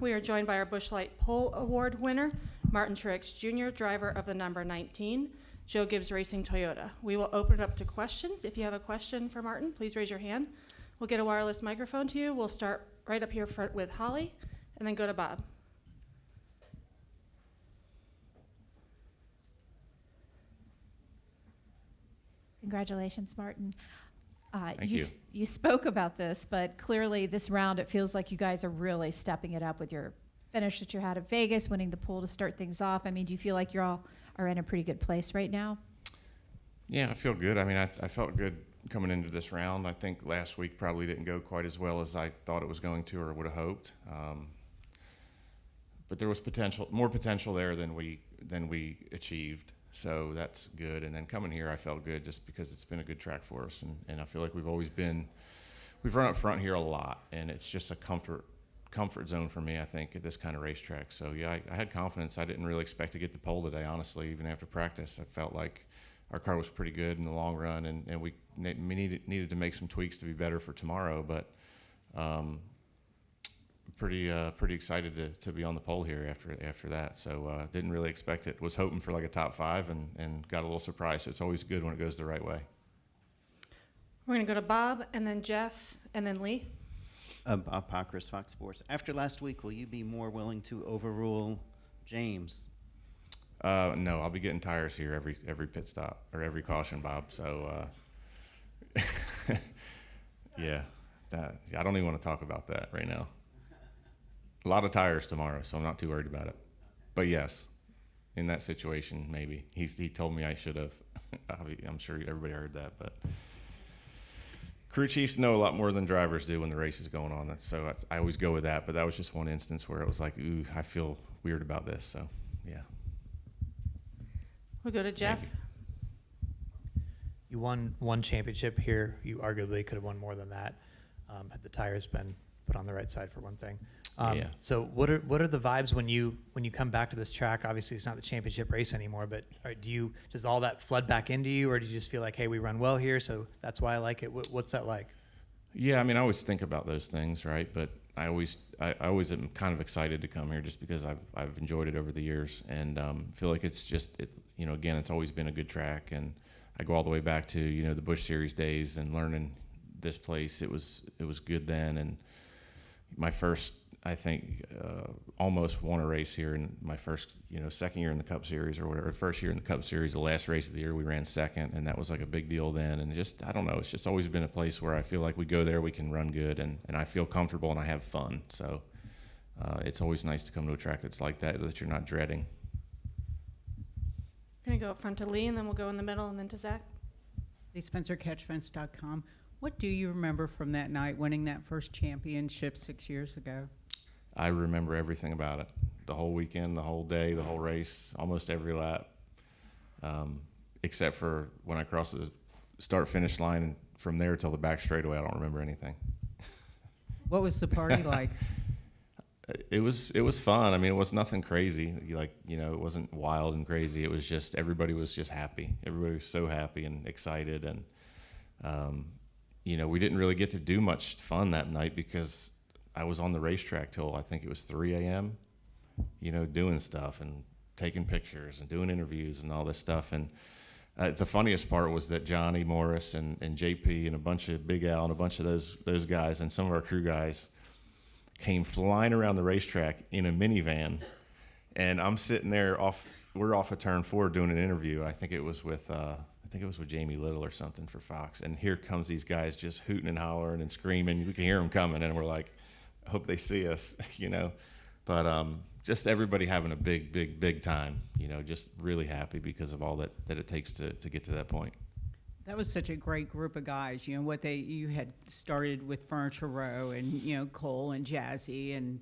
we are joined by our Busch Light Pole Award winner, Martin Truex Jr., driver of the number 19, Joe Gibbs Racing Toyota. We will open it up to questions. If you have a question for Martin, please raise your hand. We'll get a wireless microphone to you. We'll start right up here front with Holly, and then go to Bob. Congratulations, Martin. Thank you. You spoke about this, but clearly this round, it feels like you guys are really stepping it up with your finish that you had at Vegas, winning the pole to start things off. I mean, do you feel like you all are in a pretty good place right now? Yeah, I feel good. I mean, I felt good coming into this round. I think last week probably didn't go quite as well as I thought it was going to or would have hoped. But there was more potential there than we achieved. So that's good. And then coming here, I felt good just because it's been a good track for us. And I feel like we've run up front here a lot, and it's just a comfort zone for me, I think, at this kind of racetrack. So yeah, I had confidence. I didn't really expect to get the pole today, honestly, even after practice. I felt like our car was pretty good in the long run, and we needed to make some tweaks to be better for tomorrow, but pretty excited to be on the pole here after that. So didn't really expect it. Was hoping for like a top 5 and got a little surprised. So it's always good when it goes the right way. We're going to go to Bob, and then Jeff, and then Lee. Bob Pockris, Fox Sports. After last week, will you be more willing to overrule James? No, I'll be getting tires here every pit stop or every caution, Bob. So yeah, I don't even want to talk about that right now. A lot of tires tomorrow, so I'm not too worried about it. But yes, in that situation, maybe. He told me I should have. I'm sure everybody heard that, but crew chiefs know a lot more than drivers do when the race is going on. So I always go with that, but that was just one instance where it was like, ooh, I feel weird about this. So yeah. We'll go to Jeff. Maybe. You won one championship here. You arguably could have won more than that had the tires been put on the right side, for one thing. Yeah. So what are the vibes when you come back to this track? Obviously, it's not the championship race anymore, but does all that flood back into you, or do you just feel like, hey, we run well here, so that's why I like it? What's that like? Yeah, I mean, I always think about those things, right? But I always am kind of excited to come here just because I've enjoyed it over the years, and feel like it's again, it's always been a good track, and I go all the way back to the Busch Series days and learning this place. It was good then, and my first, I think, almost won a race here in my first, second year in the Cup Series or whatever. First year in the Cup Series, the last race of the year, we ran second, and that was like a big deal then. And I don't know, it's just always been a place where I feel like we go there, we can run good, and I feel comfortable and I have fun. So it's always nice to come to a track that's like that you're not dreading. We're going to go up front to Lee, and then we'll go in the middle, and then to Zach. Lee Spencer, catchfence.com. What do you remember from that night, winning that first championship 6 years ago? I remember everything about it. The whole weekend, the whole day, the whole race, almost every lap, except for when I crossed the start-finish line. And from there till the back straightaway, I don't remember anything. What was the party like? It was fun. I mean, it was nothing crazy. It wasn't wild and crazy. It was just everybody was just happy. Everybody was so happy and excited, and we didn't really get to do much fun that night because I was on the racetrack till I think it was 3 a.m., doing stuff and taking pictures and doing interviews and all this stuff. And the funniest part was that Johnny Morris and JP and a bunch of Big Al and a bunch of those guys and some of our crew guys came flying around the racetrack in a minivan. And I'm sitting there we're off of turn 4 doing an interview. I think it was with Jamie Little or something for Fox. And here comes these guys just hooting and hollering and screaming. We can hear them coming, and we're like, I hope they see us, But just everybody having a big time, just really happy because of all that it takes to get to that point. That was such a great group of guys. You had started with Furniture Row and, Cole and Jazzy and,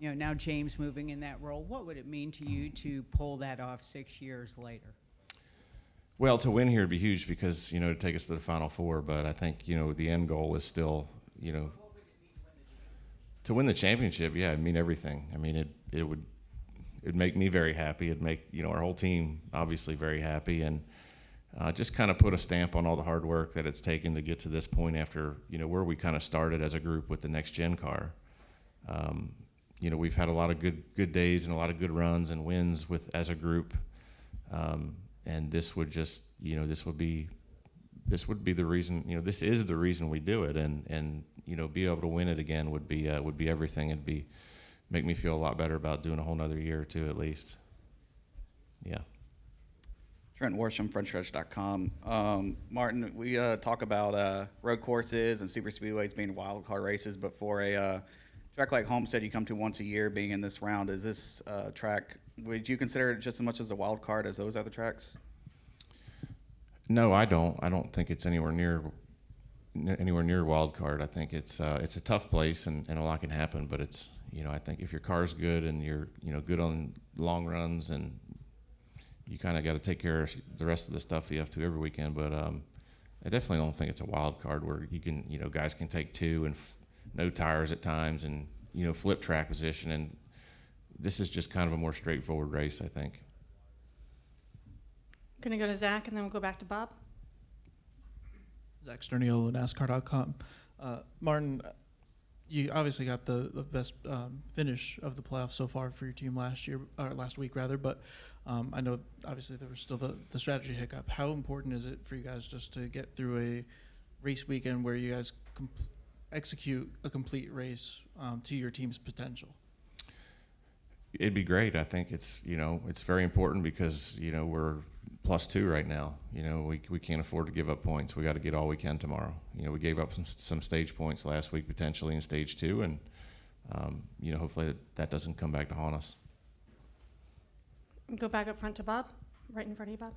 now James moving in that role. What would it mean to you to pull that off 6 years later? Well, to win here would be huge because, to take us to the Final Four. But I think, the end goal is still, to win the championship. Yeah, it'd mean everything. I mean, it'd make me very happy. It'd make, our whole team obviously very happy. And just kind of put a stamp on all the hard work that it's taken to get to this point after, where we kind of started as a group with the next gen car. you know, we've had a lot of good days and a lot of good runs and wins as a group. And this would just, you know, this would be the reason, you know, this is the reason we do it. And, you know, be able to win it again would be everything. It'd make me feel a lot better about doing a whole nother year or two at least. Yeah. Trent Worsham, FrenchStretch.com. Martin, we talk about road courses and super speedways being wild card races, but for a track like Homestead, you come to once a year. Being in this round, is this track? Would you consider it just as much as a wild card as those other tracks? No, I don't. I don't think it's anywhere near wild card. I think it's a tough place and a lot can happen. But it's, you know, I think if your car's good and you're, you know, good on long runs, and you kind of got to take care of the rest of the stuff you have to every weekend. But I definitely don't think it's a wild card where you can, you know, guys can take two and no tires at times and, you know, flip track position. And this is just kind of a more straightforward race, I think. Gonna go to Zach and then we'll go back to Bob. Zach Sterniolo, NASCAR.com. Martin, you obviously got the best finish of the playoffs so far for your team last week rather, but I know obviously there was still the strategy hiccup. How important is it for you guys just to get through a race weekend where you guys execute a complete race to your team's potential? It'd be great. I think it's, you know, it's very important because, you know, we're +2 right now. You know, we can't afford to give up points. We got to get all we can tomorrow. You know, we gave up some stage points last week potentially in stage 2, and you know, hopefully that doesn't come back to haunt us. Go back up front to Bob, right in front of you, Bob.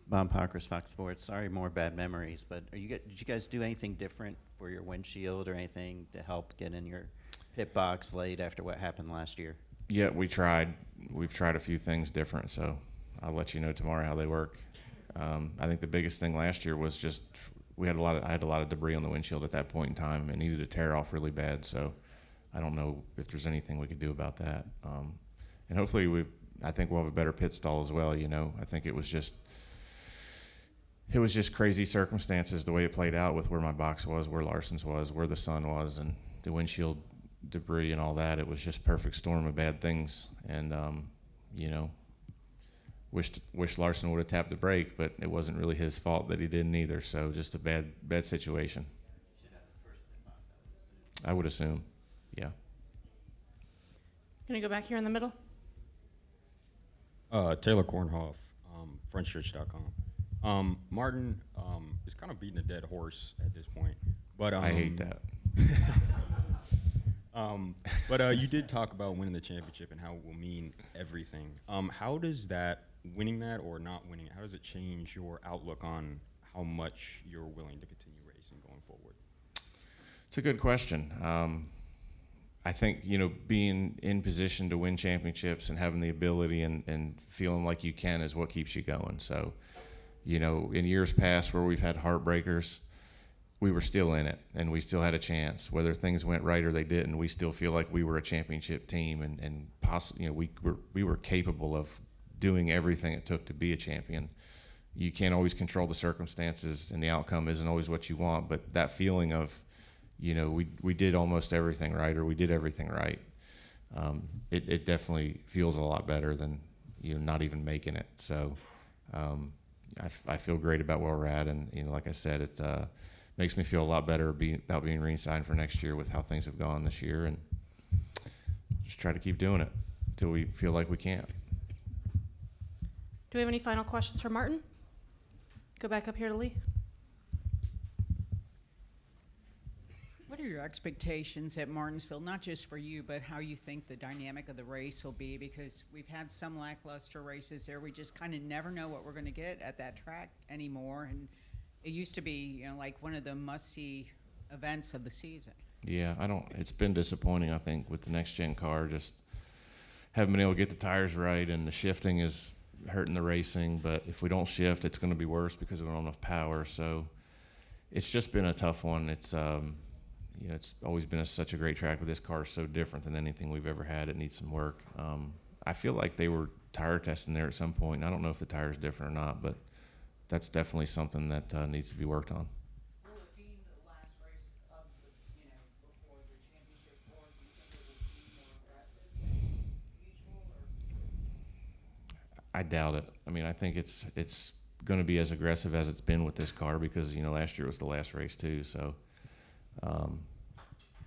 Bob Parkers, Fox Sports. Sorry, more bad memories, but did you guys do anything different for your windshield or anything to help get in your pit box late after what happened last year? Yeah, we've tried a few things different, so I'll let you know tomorrow how they work. I think the biggest thing last year was just I had a lot of debris on the windshield at that point in time and needed to tear off really bad, so I don't know if there's anything we could do about that. And hopefully I think we'll have a better pit stall as well. You know, I think it was just crazy circumstances the way it played out with where my box was, where Larson's was, where the sun was, and the windshield debris and all that. It was just perfect storm of bad things, and you know, wish Larson would have tapped the brake, but it wasn't really his fault that he didn't either. So just a bad situation. I would assume, yeah. Gonna go back here in the middle. Taylor Kornhoff, FrenchChurch.com. Martin is kind of beating a dead horse at this point, but I hate that. But you did talk about winning the championship and how it will mean everything. How does winning that or not winning it, how does it change your outlook on how much you're willing to continue racing going forward? It's a good question. I think, you know, being in position to win championships and having the ability and feeling like you can is what keeps you going. So, you know, in years past where we've had heartbreakers, we were still in it and we still had a chance. Whether things went right or they didn't, we still feel like we were a championship team and possibly, you know, we were capable of doing everything it took to be a champion. You can't always control the circumstances and the outcome isn't always what you want, but that feeling of, you know, we did almost everything right, or we did everything right. It definitely feels a lot better than, you know, not even making it. So I feel great about where we're at, and, you know, like I said, it makes me feel a lot better about being re-signed for next year with how things have gone this year, and just try to keep doing it until we feel like we can't. Do we have any final questions for Martin? Go back up here to Lee. What are your expectations at Martinsville, not just for you, but how you think the dynamic of the race will be? Because we've had some lackluster races there. We just kind of never know what we're going to get at that track anymore. And it used to be, you know, like one of the must-see events of the season. Yeah, it's been disappointing, I think, with the next-gen car. Just haven't been able to get the tires right, and the shifting is hurting the racing. But if we don't shift, it's going to be worse because we don't have enough power. So it's just been a tough one. It's you know, it's always been such a great track, but this car is so different than anything we've ever had. It needs some work. I feel like they were tire testing there at some point. I don't know if the tire's different or not, but that's definitely something that needs to be worked on. Will it be the last race of the, you know, before the championship, or do I doubt it. I mean, I think it's going to be as aggressive as it's been with this car because, you know, last year was the last race too. So,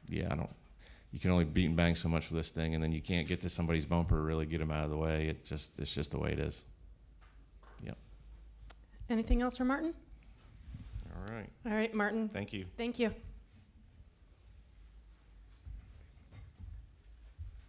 yeah, you can only beat and bang so much with this thing, and then you can't get to somebody's bumper to really get them out of the way. It's just the way it is. Yep. Anything else for Martin? All right. All right, Martin. Thank you. Thank you.